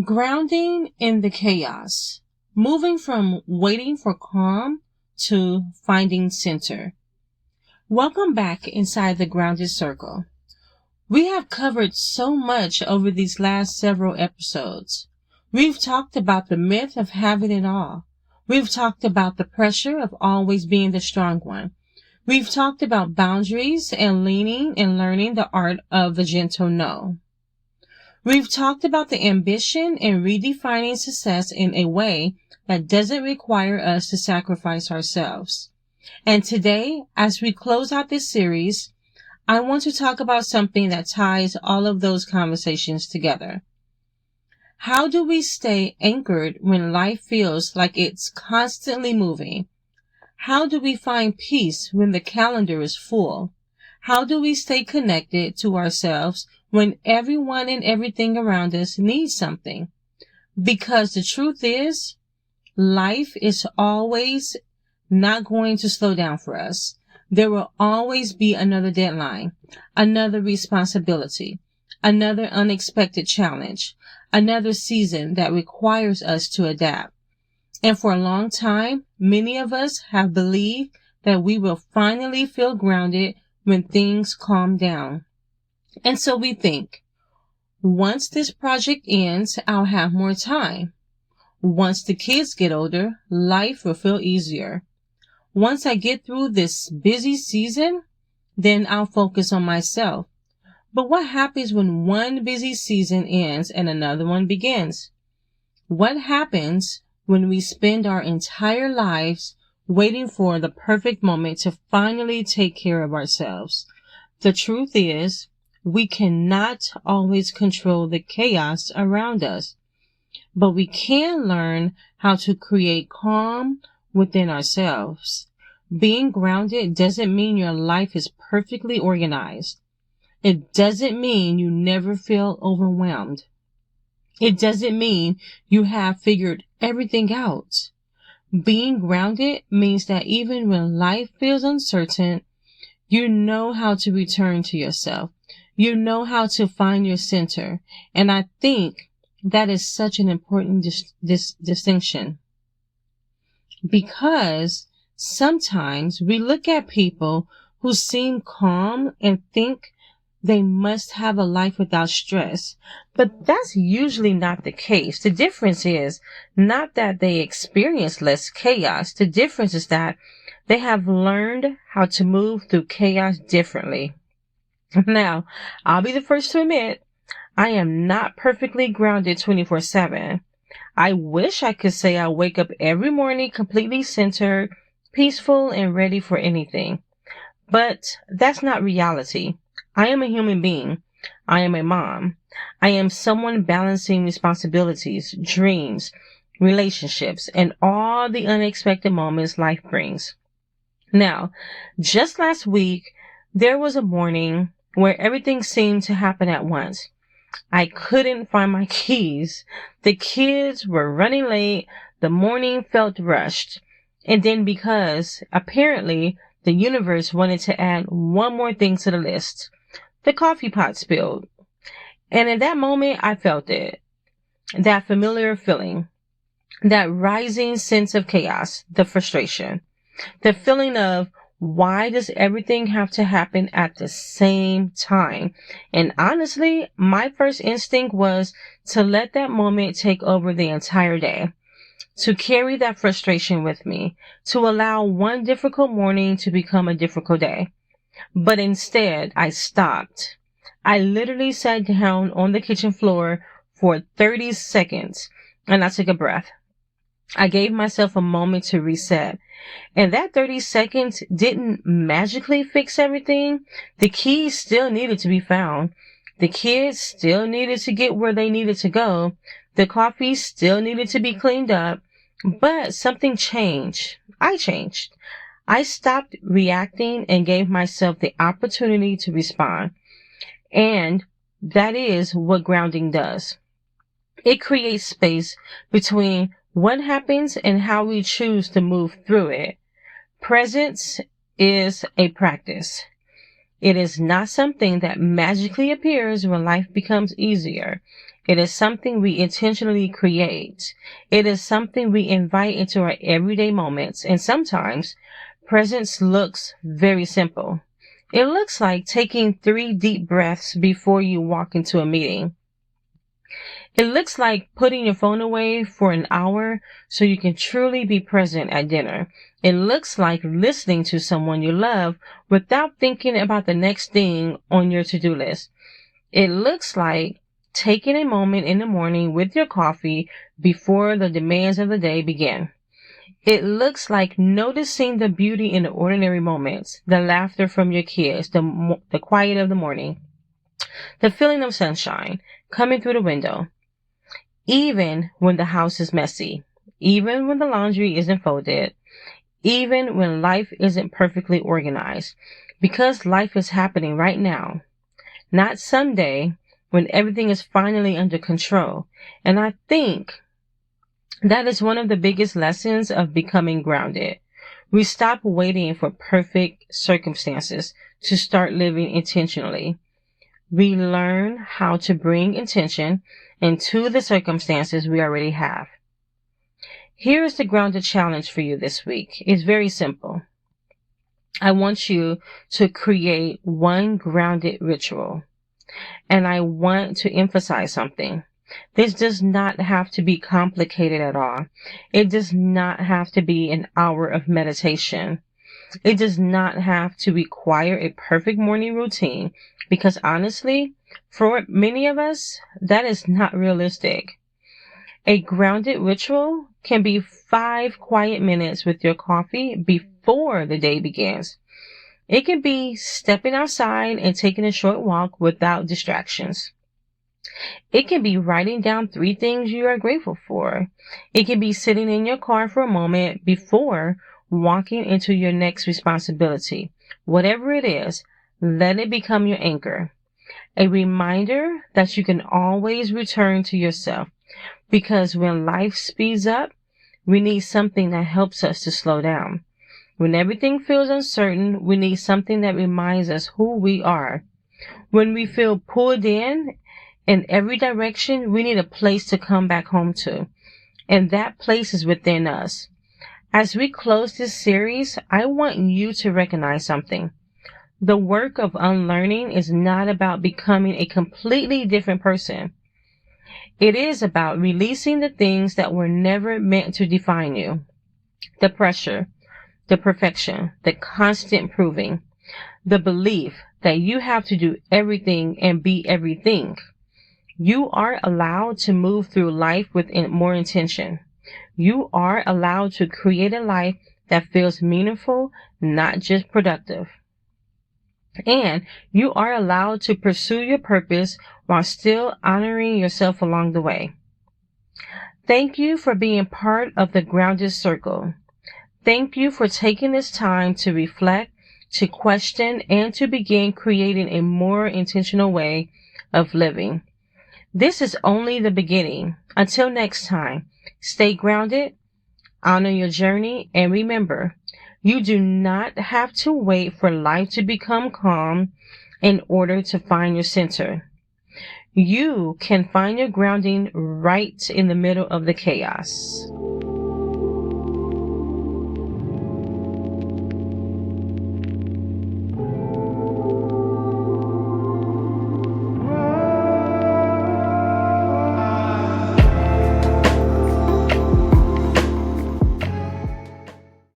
Grounding in the chaos. Moving from waiting for calm to finding center. Welcome back inside the grounded circle. We have covered so much over these last several episodes. We've talked about the myth of having it all. We've talked about the pressure of always being the strong one. We've talked about boundaries and leaning and learning the art of the gentle no. We've talked about the ambition and redefining success in a way that doesn't require us to sacrifice ourselves. And today, as we close out this series, I want to talk about something that ties all of those conversations together. How do we stay anchored when life feels like it's constantly moving? How do we find peace when the calendar is full? How do we stay connected to ourselves when everyone and everything around us needs something? Because the truth is, life is always not going to slow down for us. There will always be another deadline, another responsibility, another unexpected challenge, another season that requires us to adapt. And for a long time, many of us have believed that we will finally feel grounded when things calm down. And so we think, once this project ends, I'll have more time. Once the kids get older, life will feel easier. Once I get through this busy season, then I'll focus on myself. But what happens when one busy season ends and another one begins? What happens when we spend our entire lives waiting for the perfect moment to finally take care of ourselves? The truth is, we cannot always control the chaos around us, but we can learn how to create calm within ourselves. Being grounded doesn't mean your life is perfectly organized. It doesn't mean you never feel overwhelmed. It doesn't mean you have figured everything out. Being grounded means that even when life feels uncertain, you know how to return to yourself. You know how to find your center. And I think that is such an important distinction. Because sometimes we look at people who seem calm and think they must have a life without stress. But that's usually not the case. The difference is not that they experience less chaos. The difference is that they have learned how to move through chaos differently. Now, I'll be the first to admit, I am not perfectly grounded 24/7. I wish I could say I wake up every morning completely centered, peaceful, and ready for anything. But that's not reality. I am a human being. I am a mom. I am someone balancing responsibilities, dreams, relationships, and all the unexpected moments life brings. Now, just last week, there was a morning where everything seemed to happen at once. I couldn't find my keys. The kids were running late. The morning felt rushed. And then because apparently the universe wanted to add one more thing to the list, the coffee pot spilled. And in that moment, I felt it. That familiar feeling. That rising sense of chaos. The frustration. The feeling of, why does everything have to happen at the same time? And honestly, my first instinct was to let that moment take over the entire day. To carry that frustration with me. To allow one difficult morning to become a difficult day. But instead, I stopped. I literally sat down on the kitchen floor for 30 seconds and I took a breath. I gave myself a moment to reset. And that 30 seconds didn't magically fix everything. The keys still needed to be found. The kids still needed to get where they needed to go. The coffee still needed to be cleaned up. But something changed. I changed. I stopped reacting and gave myself the opportunity to respond. And that is what grounding does. It creates space between what happens and how we choose to move through it. Presence is a practice. It is not something that magically appears when life becomes easier. It is something we intentionally create. It is something we invite into our everyday moments. And sometimes presence looks very simple. It looks like taking 3 deep breaths before you walk into a meeting. It looks like putting your phone away for an hour so you can truly be present at dinner. It looks like listening to someone you love without thinking about the next thing on your to-do list. It looks like taking a moment in the morning with your coffee before the demands of the day begin. It looks like noticing the beauty in the ordinary moments, the laughter from your kids, the quiet of the morning, the feeling of sunshine coming through the window. Even when the house is messy, even when the laundry isn't folded, even when life isn't perfectly organized, because life is happening right now, not someday when everything is finally under control. And I think that is one of the biggest lessons of becoming grounded. We stop waiting for perfect circumstances to start living intentionally. We learn how to bring intention into the circumstances we already have. Here is the grounded challenge for you this week. It's very simple. I want you to create one grounded ritual. And I want to emphasize something. This does not have to be complicated at all. It does not have to be an hour of meditation. It does not have to require a perfect morning routine, because honestly, for many of us, that is not realistic. A grounded ritual can be 5 quiet minutes with your coffee before the day begins. It can be stepping outside and taking a short walk without distractions. It can be writing down 3 things you are grateful for. It can be sitting in your car for a moment before walking into your next responsibility. Whatever it is, let it become your anchor. A reminder that you can always return to yourself. Because when life speeds up, we need something that helps us to slow down. When everything feels uncertain, we need something that reminds us who we are. When we feel pulled in every direction, we need a place to come back home to. And that place is within us. As we close this series, I want you to recognize something. The work of unlearning is not about becoming a completely different person. It is about releasing the things that were never meant to define you. The pressure, the perfection, the constant proving, the belief that you have to do everything and be everything. You are allowed to move through life with more intention. You are allowed to create a life that feels meaningful, not just productive. And you are allowed to pursue your purpose while still honoring yourself along the way. Thank you for being part of the Grounded Circle. Thank you for taking this time to reflect, to question, and to begin creating a more intentional way of living. This is only the beginning. Until next time, stay grounded, honor your journey, and remember, you do not have to wait for life to become calm in order to find your center. You can find your grounding right in the middle of the chaos.